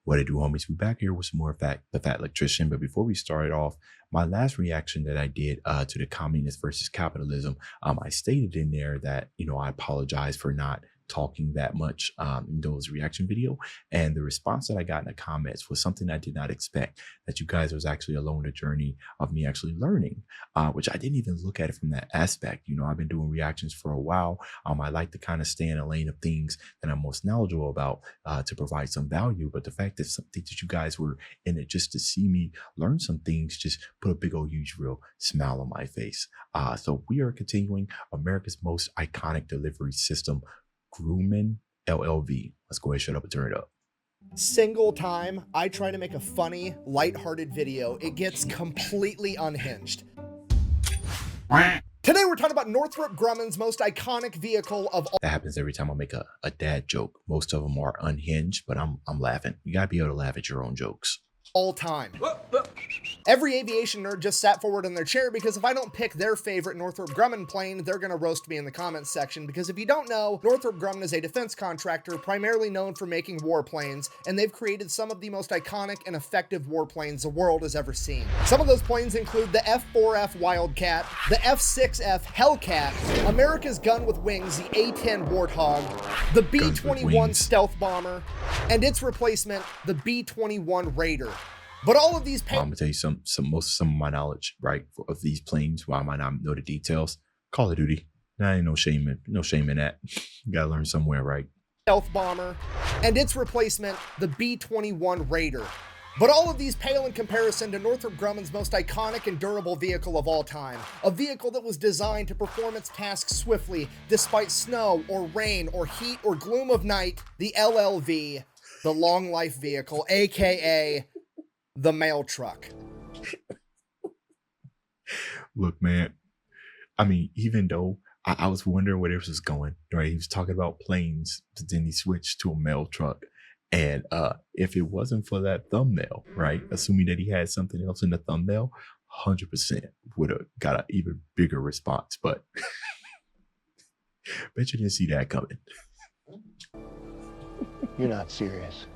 What I do, homies, we back here with some more the Fat Electrician. But before we start off, my last reaction that I did to the communist versus capitalism, I stated in there that, I apologize for not talking that much in those reaction video. And the response that I got in the comments was something I did not expect, that you guys was actually along the journey of me actually learning, which I didn't even look at it from that aspect. I've been doing reactions for a while. I like to kind of stay in a lane of things that I'm most knowledgeable about to provide some value. But the fact that something that you guys were in it just to see me learn some things just put a big old huge real smile on my face. So we are continuing America's most iconic delivery system, Grumman LLV. Let's go ahead, shut up and turn it up. Single time I try to make a funny, lighthearted video, it gets completely unhinged. Today we're talking about Northrop Grumman's most iconic vehicle of all. That happens every time I make a dad joke. Most of them are unhinged, but I'm laughing. You gotta be able to laugh at your own jokes. All time. Every aviation nerd just sat forward in their chair because if I don't pick their favorite Northrop Grumman plane, they're gonna roast me in the comments section. Because if you don't know, Northrop Grumman is a defense contractor primarily known for making warplanes, and they've created some of the most iconic and effective warplanes the world has ever seen. Some of those planes include the F-4F Wildcat, the F-6F Hellcat, America's gun with wings, the A-10 Warthog, the B-21 Stealth Bomber, and its replacement, the B-21 Raider. But all of these I'm gonna tell you some of my knowledge, right, of these planes. Why I might not know the details. Call of Duty. Nah, ain't no shame in that. You gotta learn somewhere, right? Stealth Bomber, and its replacement, the B-21 Raider. But all of these pale in comparison to Northrop Grumman's most iconic and durable vehicle of all time. A vehicle that was designed to perform its tasks swiftly, despite snow or rain or heat or gloom of night, the LLV, the long life vehicle, aka the mail truck. Look, man, I mean, even though I was wondering where this was going, right? He was talking about planes, but then he switched to a mail truck. And if it wasn't for that thumbnail, right, assuming that he had something else in the thumbnail, 100% would have got an even bigger response. But bet you didn't see that coming. You're not serious.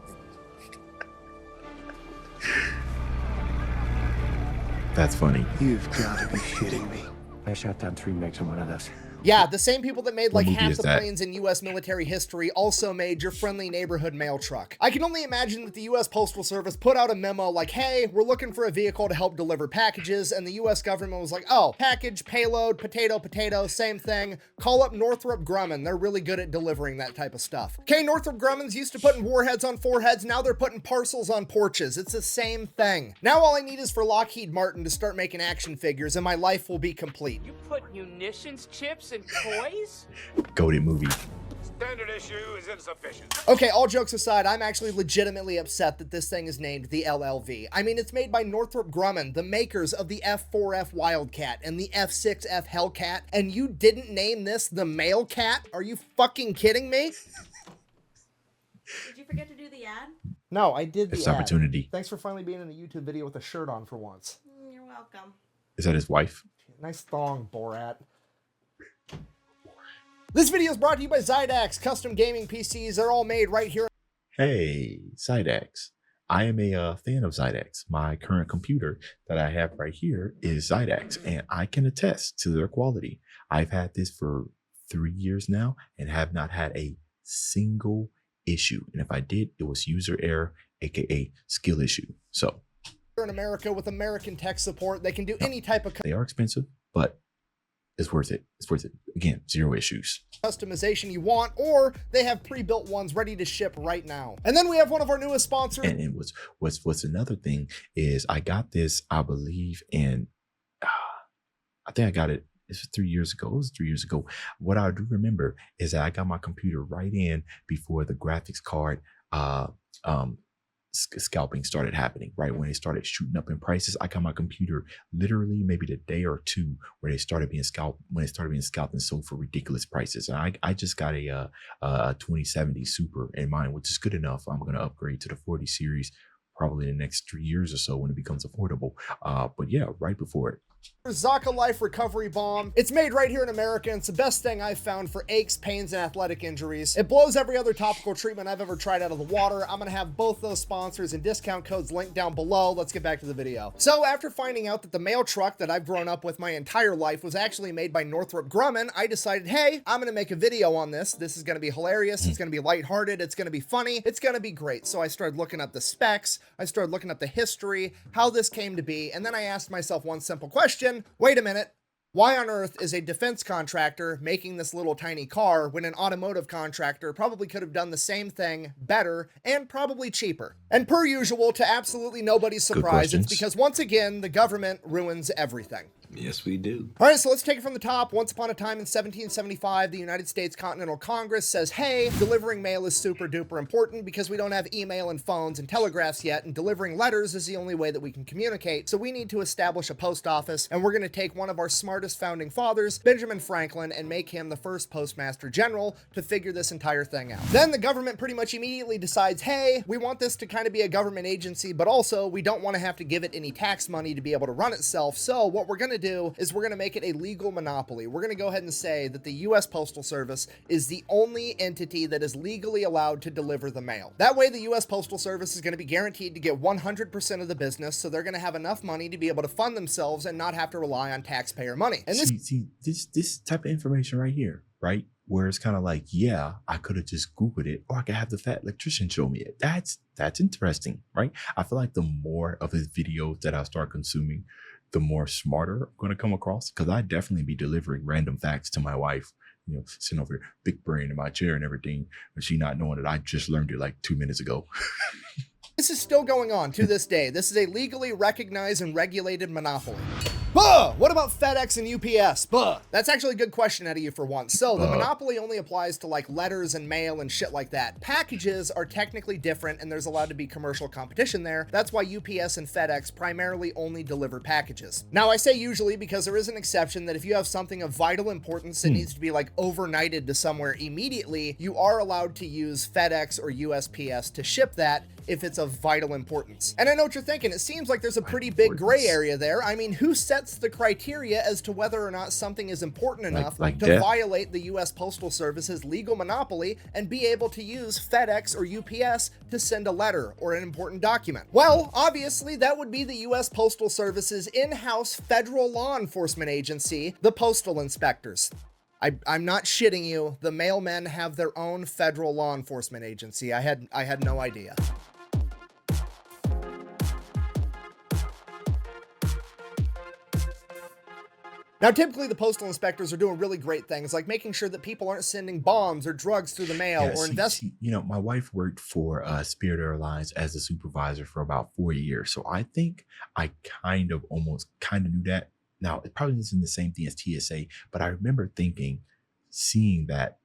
That's funny. You've got to be shitting me. I shot down 3 MiGs on one of those. Yeah, the same people that made like half the that? planes in US military history also made your friendly neighborhood mail truck. I can only imagine that the US Postal Service put out a memo like, hey, we're looking for a vehicle to help deliver packages, and the US government was like, oh, package, payload, potato, potato, same thing. Call up Northrop Grumman. They're really good at delivering that type of stuff. Okay, Northrop Grumman's used to putting warheads on foreheads, now they're putting parcels on porches. It's the same thing. Now all I need is for Lockheed Martin to start making action figures and my life will be complete. You put munitions, chips, and toys? Goated movie. Standard issue is insufficient. Okay, all jokes aside, I'm actually legitimately upset that this thing is named the LLV. I mean, it's made by Northrop Grumman, the makers of the F-4F Wildcat and the F-6F Hellcat, and you didn't name this the Mail Cat? Are you fucking kidding me? Did you forget to do the ad? No, I did the It's ad. opportunity. Thanks for finally being in a YouTube video with a shirt on for once. You're welcome. Is that his wife? Nice thong, Borat. This video is brought to you by Zydax. Custom gaming PCs. They're all made right here. Hey, Zydax. I am a fan of Zydax. My current computer that I have right here is Zydax, and I can attest to their quality. I've had this for 3 years now and have not had a single issue. And if I did, it was user error, aka skill issue. So in America with American tech support, they can do any type of they are expensive, but it's worth it. It's worth it. Again, 0 issues. Customization you want, or they have pre-built ones ready to ship right now. And then we have one of our newest sponsors. And what's another thing is I got this, I believe, in I think I got it. It's 3 years ago. It was 3 years ago. What I do remember is that I got my computer right in before the graphics card scalping started happening, right when they started shooting up in prices. I got my computer literally maybe the day or two where they started being scalped, and sold for ridiculous prices. And I just got a 2070 Super in mine, which is good enough. I'm going to upgrade to the 40 series probably in the next 3 years or so when it becomes affordable. But yeah, right before it. Zaka Life Recovery Balm. It's made right here in America, and it's the best thing I've found for aches, pains, and athletic injuries. It blows every other topical treatment I've ever tried out of the water. I'm gonna have both those sponsors and discount codes linked down below. Let's get back to the video. So after finding out that the mail truck that I've grown up with my entire life was actually made by Northrop Grumman, I decided, hey, I'm gonna make a video on this. This is gonna be hilarious. It's gonna be lighthearted. It's gonna be funny. It's gonna be great. So I started looking up the specs. I started looking up the history, how this came to be, and then I asked myself one simple question. Wait a minute. Why on earth is a defense contractor making this little tiny car when an automotive contractor probably could have done the same thing better and probably cheaper? And per usual, to absolutely nobody's surprise, it's because once again, the government ruins everything. Yes, we do. All right, so let's take it from the top. Once upon a time in 1775, the United States Continental Congress says, hey, delivering mail is super duper important because we don't have email and phones and telegraphs yet, and delivering letters is the only way that we can communicate. So we need to establish a post office, and we're going to take one of our smartest founding fathers, Benjamin Franklin, and make him the first postmaster general to figure this entire thing out. Then the government pretty much immediately decides, hey, we want this to kind of be a government agency, but also we don't want to have to give it any tax money to be able to run itself. So what we're going to do is we're going to make it a legal monopoly. We're going to go ahead and say that the U.S. Postal Service is the only entity that is legally allowed to deliver the mail. That way, the U.S. Postal Service is going to be guaranteed to get 100% of the business, so they're going to have enough money to be able to fund themselves and not have to rely on taxpayer money. And this type of information right here, right? Where it's kind of like, yeah, I could have just Googled it, or I could have the fat electrician show me it. That's interesting, right? I feel like the more of his videos that I start consuming, the more smarter I'm going to come across, because I'd definitely be delivering random facts to my wife, you know, sitting over here, big brain in my chair and everything, but she not knowing that I just learned it like 2 minutes ago. this is still going on to this day. This is a legally recognized and regulated monopoly. Buh! What about FedEx and UPS? Buh! That's actually a good question out of you for once. So the monopoly only applies to like letters and mail and shit like that. Packages are technically different and there's allowed to be commercial competition there. That's why UPS and FedEx primarily only deliver packages. Now I say usually because there is an exception that if you have something of vital importance that needs to be like overnighted to somewhere immediately, you are allowed to use FedEx or USPS to ship that if it's of vital importance. And I know what you're thinking. It seems like there's a pretty big gray area there. I mean, who sets the criteria as to whether or not something is important enough to violate the U.S. Postal Service's legal monopoly and be able to use FedEx or UPS to send a letter or an important document? Well, obviously that would be the U.S. Postal Service's in-house federal law enforcement agency, the Postal Inspectors. I'm not shitting you. The mailmen have their own federal law enforcement agency. I had no idea. Now, typically the postal inspectors are doing really great things, like making sure that people aren't sending bombs or drugs through the mail or investing. You know, my wife worked for Spirit Airlines as a supervisor for about 4 years. So I think I kind of knew that. Now, it probably isn't the same thing as TSA, but I remember seeing that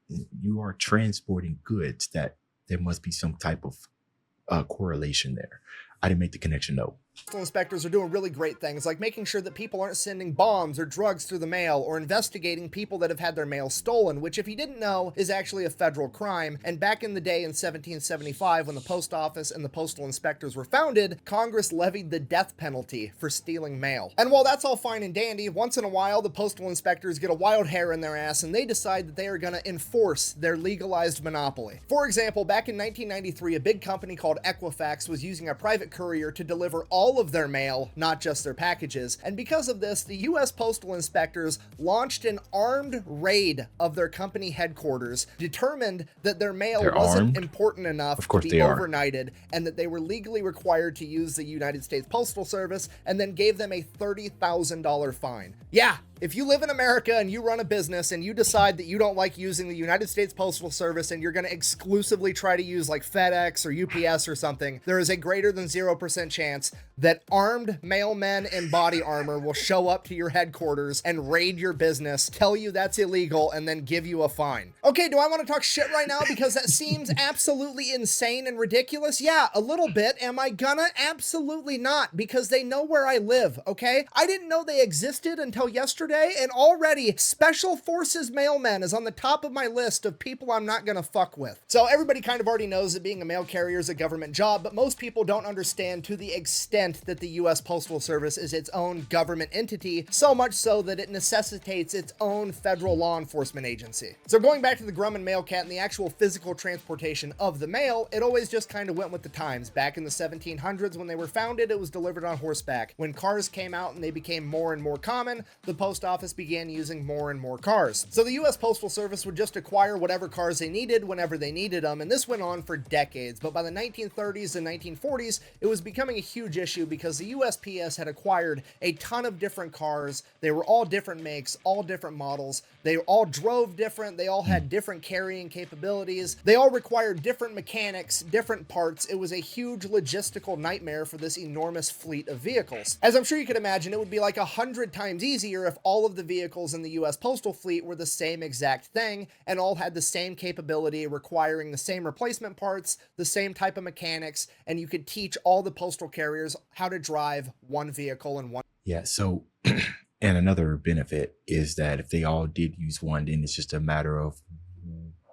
you are transporting goods, that there must be some type of correlation there. I didn't make the connection, though. Postal inspectors are doing really great things, like making sure that people aren't sending bombs or drugs through the mail or investigating people that have had their mail stolen, which, if you didn't know, is actually a federal crime. And back in the day in 1775, when the post office and the postal inspectors were founded, Congress levied the death penalty for stealing mail. And while that's all fine and dandy, once in a while, the postal inspectors get a wild hair in their ass and they decide that they are going to enforce their legalized monopoly. For example, back in 1993, a big company called Equifax was using a private courier to deliver all of their mail, not just their packages. And because of this, the U.S. Postal Inspectors launched an armed raid of their company headquarters, determined that their mail wasn't important enough to be overnighted, and that they were legally required to use the United States Postal Service, and then gave them a $30,000 fine. Yeah, if you live in America and you run a business and you decide that you don't like using the United States Postal Service and you're going to exclusively try to use like FedEx or UPS or something, there is a greater than 0% chance that armed mailmen in body armor will show up to your headquarters and raid your business, tell you that's illegal, and then give you a fine. Okay, do I want to talk shit right now because that seems absolutely insane and ridiculous? Yeah, a little bit. Am I gonna? Absolutely not, because they know where I live, okay? I didn't know they existed until yesterday, and already Special Forces mailman is on the top of my list of people I'm not gonna fuck with. So everybody kind of already knows that being a mail carrier is a government job, but most people don't understand to the extent extent that the U.S. Postal Service is its own government entity, so much so that it necessitates its own federal law enforcement agency. So going back to the Grumman mail cat and the actual physical transportation of the mail, it always just kind of went with the times. Back in the 1700s when they were founded, it was delivered on horseback. When cars came out and they became more and more common, the post office began using more and more cars. So the U.S. Postal Service would just acquire whatever cars they needed whenever they needed them, and this went on for decades. But by the 1930s and 1940s, it was becoming a huge issue because the USPS had acquired a ton of different cars. They were all different makes, all different models. They all drove different. They all had different carrying capabilities. They all required different mechanics, different parts. It was a huge logistical nightmare for this enormous fleet of vehicles. As I'm sure you can imagine, it would be like 100 times easier if all of the vehicles in the US postal fleet were the same exact thing and all had the same capability, requiring the same replacement parts, the same type of mechanics, and you could teach all the postal carriers how to drive one vehicle and one. Yeah. So, and another benefit is that if they all did use one, then it's just a matter of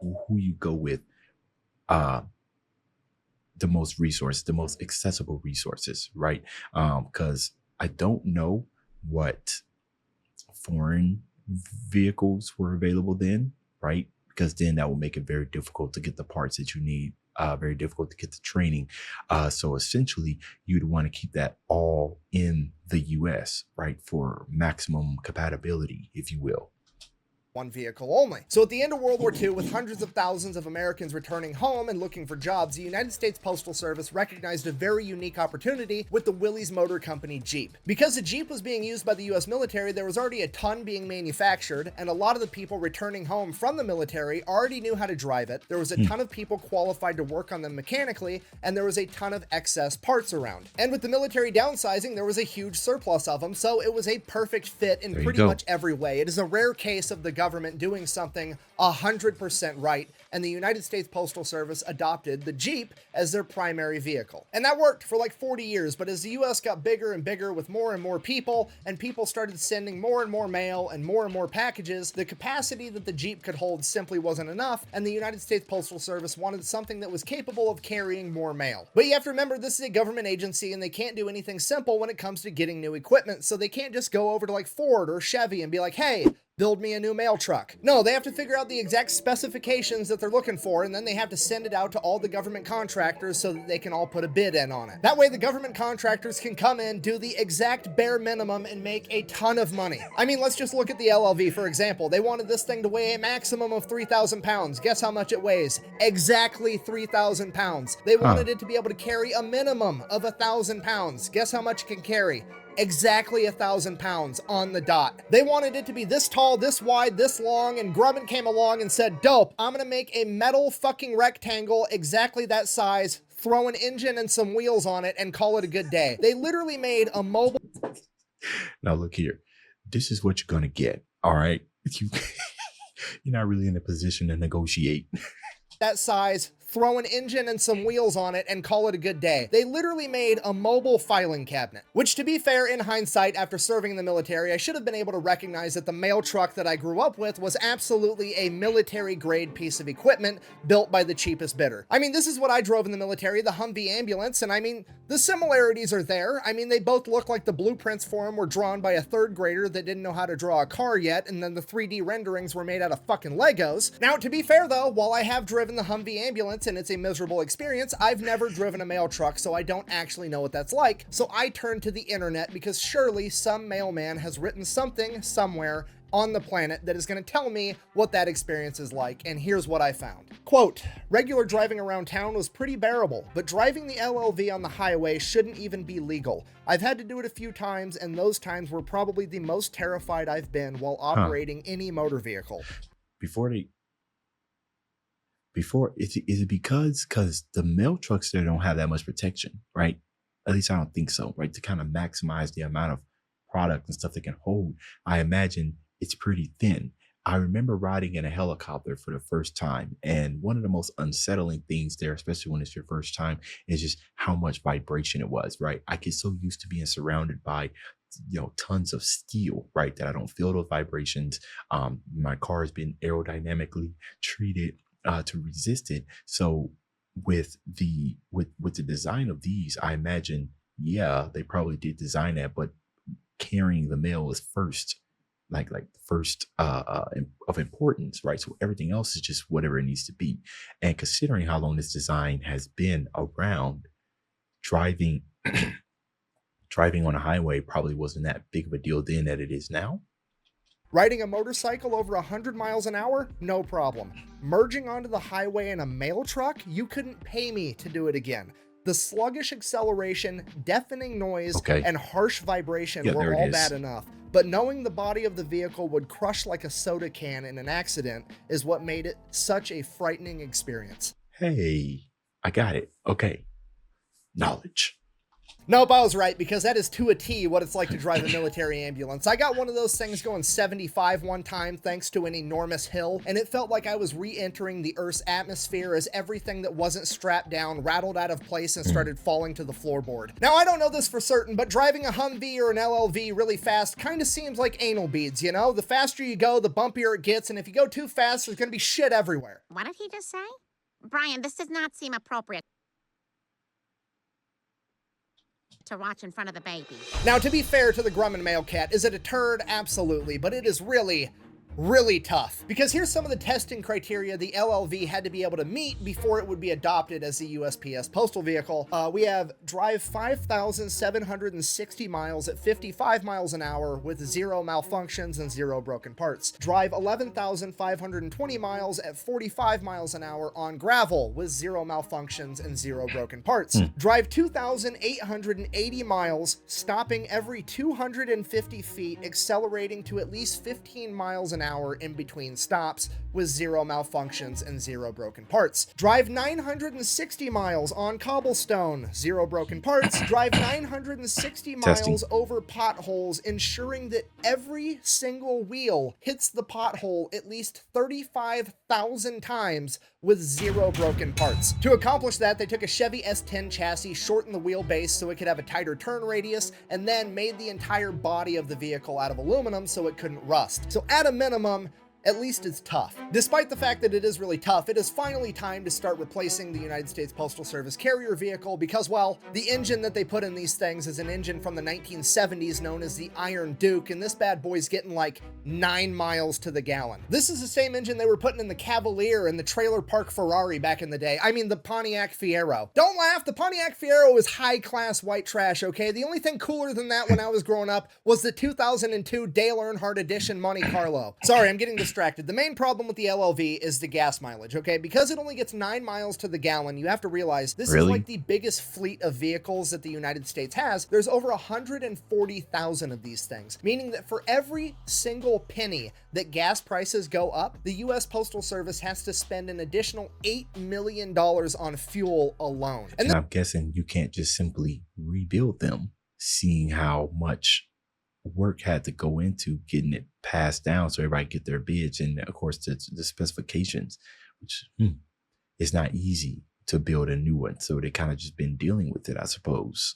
who you go with. The most resources, the most accessible resources, right? Because I don't know what foreign vehicles were available then, right? Because then that will make it very difficult to get the parts that you need, very difficult to get the training. So essentially, you'd want to keep that all in the US, right? For maximum compatibility, if you will. One vehicle only. So at the end of World War II, with hundreds of thousands of Americans returning home and looking for jobs, the United States Postal Service recognized a very unique opportunity with the Willys Motor Company Jeep. Because the Jeep was being used by the US military, there was already a ton being manufactured, and a lot of the people returning home from the military already knew how to drive it. There was a ton of people qualified to work on them mechanically, and there was a ton of excess parts around. And with the military downsizing, there was a huge surplus of them, so it was a perfect fit in pretty much every way. It is a rare case of the government doing something 100% right, and the United States Postal Service adopted the Jeep as their primary vehicle. And that worked for like 40 years, but as the US got bigger and bigger with more and more people, and people started sending more and more mail and more packages, the capacity that the Jeep could hold simply wasn't enough, and the United States Postal Service wanted something that was capable of carrying more mail. But you have to remember, this is a government agency, and they can't do anything simple when it comes to getting new equipment, so they can't just go over to like Ford or Chevy and be like, hey, build me a new mail truck. No, they have to figure out the exact specifications that they're looking for, and then they have to send it out to all the government contractors so that they can all put a bid in on it. That way the government contractors can come in, do the exact bare minimum, and make a ton of money. I mean, let's just look at the LLV, for example. They wanted this thing to weigh a maximum of 3,000 pounds. Guess how much it weighs? Exactly 3,000 pounds. They wanted it to be able to carry a minimum of 1,000 pounds. Guess how much it can carry? Exactly 1,000 pounds on the dot. They wanted it to be this tall, this wide, this long, and Grumman came along and said, dope, I'm gonna make a metal fucking rectangle exactly that size, throw an engine and some wheels on it, and call it a good day. They literally made a mobile... Now look here, this is what you're gonna get, all right? You're not really in a position to negotiate. That size, throw an engine and some wheels on it, and call it a good day. They literally made a mobile filing cabinet, which, to be fair, in hindsight, after serving in the military, I should have been able to recognize that the mail truck that I grew up with was absolutely a military-grade piece of equipment built by the cheapest bidder. I mean, this is what I drove in the military, the Humvee ambulance, and I mean, the similarities are there. I mean, they both look like the blueprints for them were drawn by a third grader that didn't know how to draw a car yet, and then the 3D renderings were made out of fucking Legos. Now, to be fair though, while I have driven the Humvee ambulance and it's a miserable experience, I've never driven a mail truck, so I don't actually know what that's like. So I turned to the internet because surely some mailman has written something somewhere on the planet that is going to tell me what that experience is like, and here's what I found. Quote, regular driving around town was pretty bearable, but driving the LLV on the highway shouldn't even be legal. I've had to do it a few times, and those times were probably the most terrified I've been while operating any motor vehicle. Is it because the mail trucks there don't have that much protection, right? At least I don't think so, right? To kind of maximize the amount of product and stuff they can hold, I imagine it's pretty thin. I remember riding in a helicopter for the first time, and one of the most unsettling things there, especially when it's your first time, is just how much vibration it was, right? I get so used to being surrounded by tons of steel, right, that I don't feel those vibrations. My car has been aerodynamically treated to resist it. So with the design of these, I imagine yeah, they probably did design that, but carrying the mail is first, like first of importance, right? So everything else is just whatever it needs to be. And considering how long this design has been around, driving driving on a highway probably wasn't that big of a deal then that it is now. Riding a motorcycle over 100 miles an hour? No problem. Merging onto the highway in a mail truck? You couldn't pay me to do it again. The sluggish acceleration, deafening noise, Okay. and harsh vibration Yeah, were there it all is. bad enough. But knowing the body of the vehicle would crush like a soda can in an accident is what made it such a frightening experience. Hey, I got it. Okay. Knowledge. Nope, I was right, because that is to a T what it's like to drive a military ambulance. I got one of those things going 75 one time thanks to an enormous hill, and it felt like I was re-entering the Earth's atmosphere as everything that wasn't strapped down rattled out of place and started falling to the floorboard. Now, I don't know this for certain, but driving a Humvee or an LLV really fast kind of seems like anal beads, you know? The faster you go, the bumpier it gets, and if you go too fast, there's gonna be shit everywhere. What did he just say? Brian, this does not seem appropriate to watch in front of the baby. Now, to be fair to the Grumman male cat, is it a turd? Absolutely, but it is really tough. Because here's some of the testing criteria the LLV had to be able to meet before it would be adopted as the USPS postal vehicle. We have drive 5,760 miles at 55 miles an hour with 0 malfunctions and 0 broken parts. Drive 11,520 miles at 45 miles an hour on gravel with 0 malfunctions and 0 broken parts. Drive 2,880 miles, stopping every 250 feet, accelerating to at least 15 miles an hour in between stops with 0 malfunctions and 0 broken parts. Drive 960 miles on cobblestone, 0 broken parts. Drive 960 miles over potholes, ensuring that every single wheel hits the pothole at least 35,000 times with 0 broken parts. To accomplish that, they took a Chevy S10 chassis, shortened the wheelbase so it could have a tighter turn radius, and then made the entire body of the vehicle out of aluminum so it couldn't rust. So at a minimum, at least it's tough. Despite the fact that it is really tough, it is finally time to start replacing the United States Postal Service carrier vehicle because, well, the engine that they put in these things is an engine from the 1970s known as the Iron Duke, and this bad boy's getting like 9 miles to the gallon. This is the same engine they were putting in the Cavalier and the Trailer Park Ferrari back in the day. I mean, the Pontiac Fiero. Don't laugh, the Pontiac Fiero is high-class white trash, okay? The only thing cooler than that when I was growing up was the 2002 Dale Earnhardt Edition Monte Carlo. Sorry, I'm getting distracted. The main problem with the LLV is the gas mileage, okay? Because it only gets 9 miles to the gallon, you have to realize this is like the biggest fleet of vehicles that the United States has. There's over 140,000 of these things, meaning that for every single penny that gas prices go up, the US Postal Service has to spend an additional $8 million on fuel alone. And I'm guessing you can't just simply rebuild them, seeing how much work had to go into getting it passed down so everybody get their bids and of course the specifications, which is not easy to build a new one. So they kind of just been dealing with it, I suppose.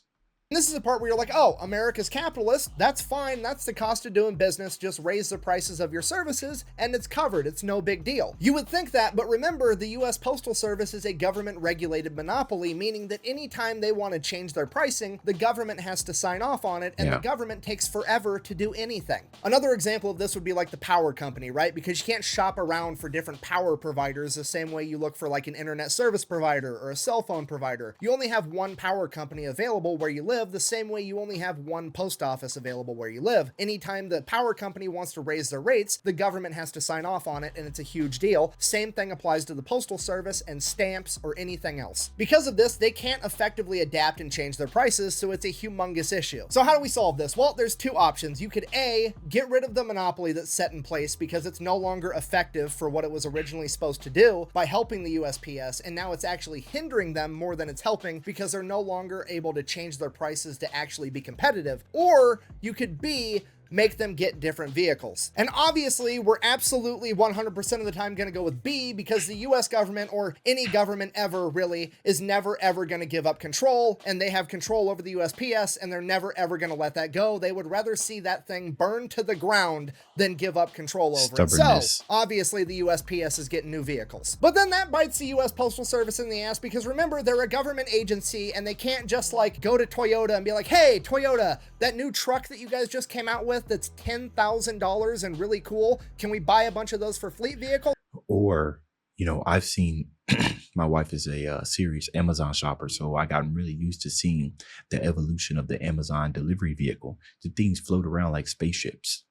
This is the part where you're like, oh, America's capitalist, that's fine, that's the cost of doing business, just raise the prices of your services, and it's covered, it's no big deal. You would think that, but remember, the US Postal Service is a government-regulated monopoly, meaning that anytime they want to change their pricing, the government has to sign off on it, and the government takes forever to do anything. Another example of this would be like the power company, right? Because you can't shop around for different power providers the same way you look for like an internet service provider or a cell phone provider. You only have one power company available where you live, the same way you only have one post office available where you live. Anytime the power company wants to raise their rates, the government has to sign off on it, and it's a huge deal. Same thing applies to the postal service and stamps or anything else. Because of this, they can't effectively adapt and change their prices, so it's a humongous issue. So how do we solve this? Well, there's two options. You could A, get rid of the monopoly that's set in place because it's no longer effective for what it was originally supposed to do by helping the USPS, and now it's actually hindering them more than it's helping because they're no longer able to change their prices to actually be competitive. Or you could B, make them get different vehicles. And obviously, we're absolutely 100% of the time going to go with B, because the US government, or any government ever really, is never ever going to give up control, and they have control over the USPS, and they're never ever going to let that go. They would rather see that thing burn to the ground than give up control over it. So obviously the USPS is getting new vehicles. But then that bites the US Postal Service in the ass, because remember, they're a government agency and they can't just like go to Toyota and be like, hey, Toyota, that new truck that you guys just came out with that's $10,000 and really cool, can we buy a bunch of those for fleet vehicle? Or, you know, I've seen, my wife is a serious Amazon shopper, so I got really used to seeing the evolution of the Amazon delivery vehicle. The things float around like spaceships.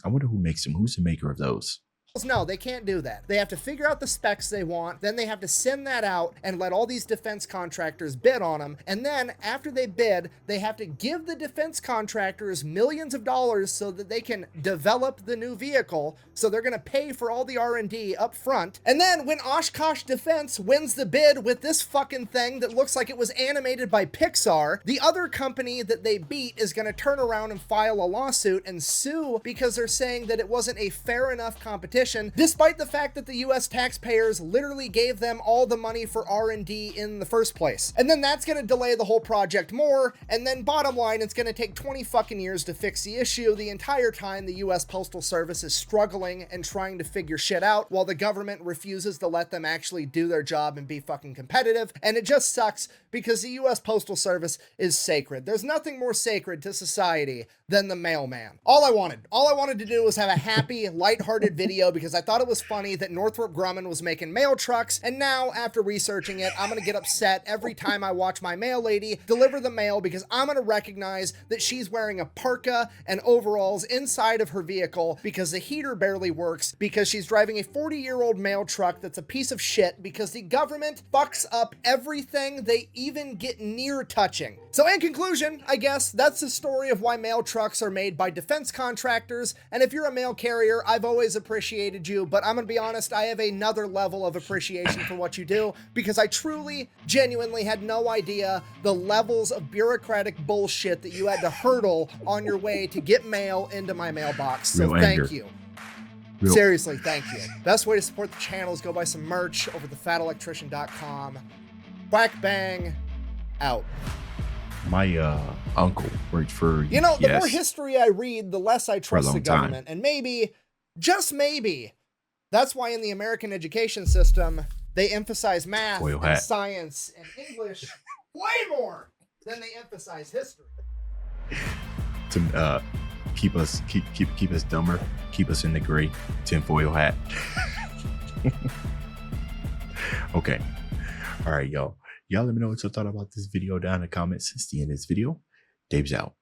I wonder who makes them. Who's the maker of those? No, they can't do that. They have to figure out the specs they want, then they have to send that out and let all these defense contractors bid on them. And then after they bid, they have to give the defense contractors millions of dollars so that they can develop the new vehicle. So they're going to pay for all the R&D up front. And then when Oshkosh Defense wins the bid with this fucking thing that looks like it was animated by Pixar, the other company that they beat is going to turn around and file a lawsuit and sue because they're saying that it wasn't a fair enough competition, despite the fact that the US taxpayers literally gave them all the money for R&D in the first place. And then that's going to delay the whole project more, and then bottom line, it's going to take 20 fucking years to fix the issue. The entire time the US Postal Service is struggling and trying to figure shit out while the government refuses to let them actually do their job and be fucking competitive. And it just sucks because the US Postal Service is sacred. There's nothing more sacred to society than the mailman. All I wanted to do was have a happy, lighthearted video because I thought it was funny that Northrop Grumman was making mail trucks, and now after researching it, I'm gonna get upset every time I watch my mail lady deliver the mail, because I'm gonna recognize that she's wearing a parka and overalls inside of her vehicle because the heater barely works, because she's driving a 40-year-old mail truck that's a piece of shit, because the government fucks up everything they even get near touching. So in conclusion, I guess that's the story of why mail trucks are made by defense contractors. And if you're a mail carrier, I've always appreciated you, but I'm gonna be honest, I have another level of appreciation for what you do, because I truly, genuinely had no idea the levels of bureaucratic bullshit that you had to hurdle on your way to get mail into my mailbox. So thank you. Seriously, thank you. Best way to support the channel is go buy some merch over at thefatelectrician.com. Quack bang, out. My uncle worked for the more history I read, the less I trust the government. And maybe, just maybe, that's why in the American education system, they emphasize math and science and English way more than they emphasize history. To keep us dumber, keep us in the gray tinfoil hat. Okay. All right, y'all. Y'all let me know what you thought about this video down in the comments. Since the end of this video, Dave's out.